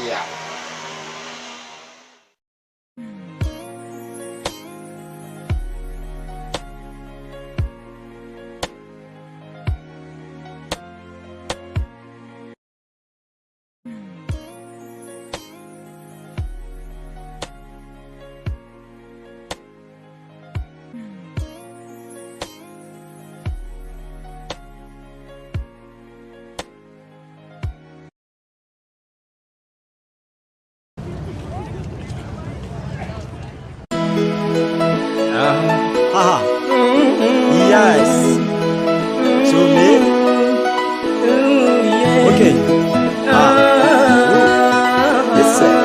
Iya. Haha. Yes. Sumi. Okay. Yes, sir.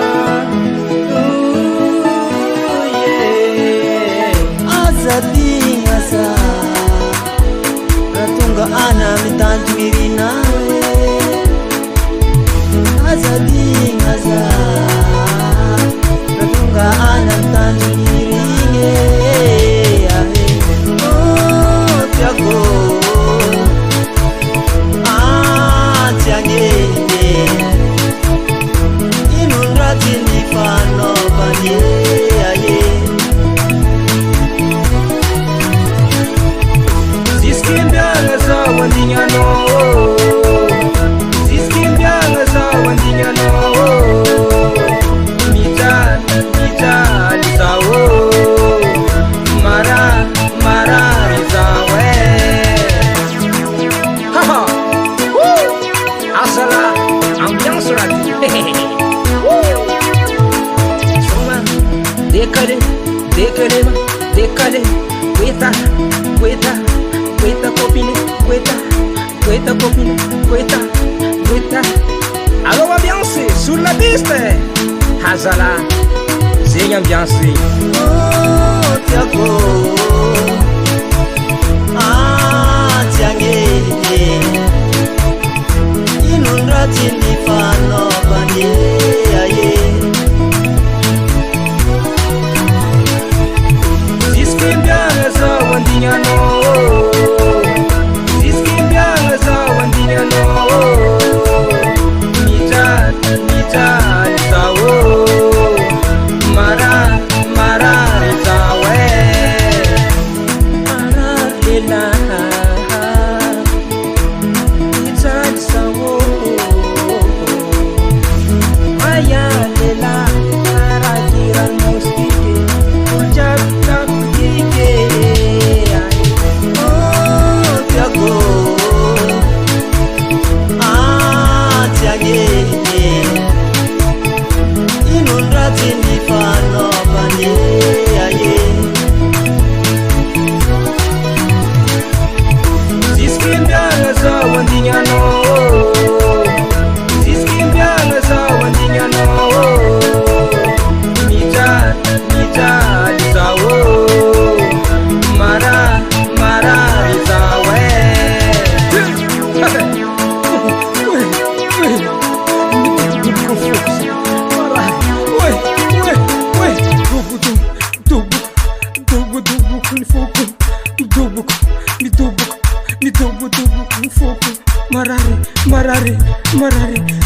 Azadi asa. Ratunga ana mitanjiri nawe. Azadi asa. Ratunga ana mitanjiri Décalé, cueta copine, cueta copine, cueta. Alors ambiance sur la piste, Hazala, c'est ambiance. Oh, Tiago, Tiangé, inundrati ni fano bani, aye.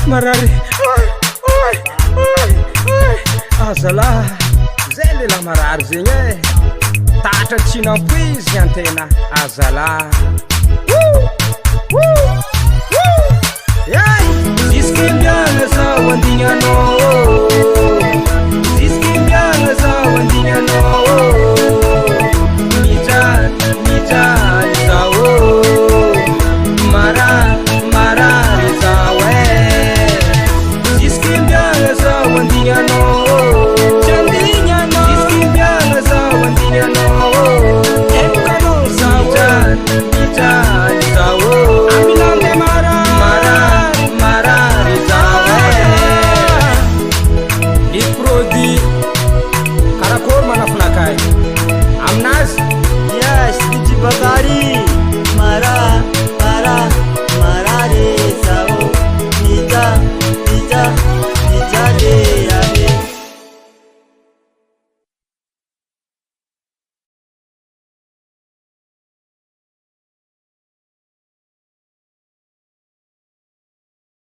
Marare. Azala, zele la marare zegny tatra tsy nampoizy antena azala.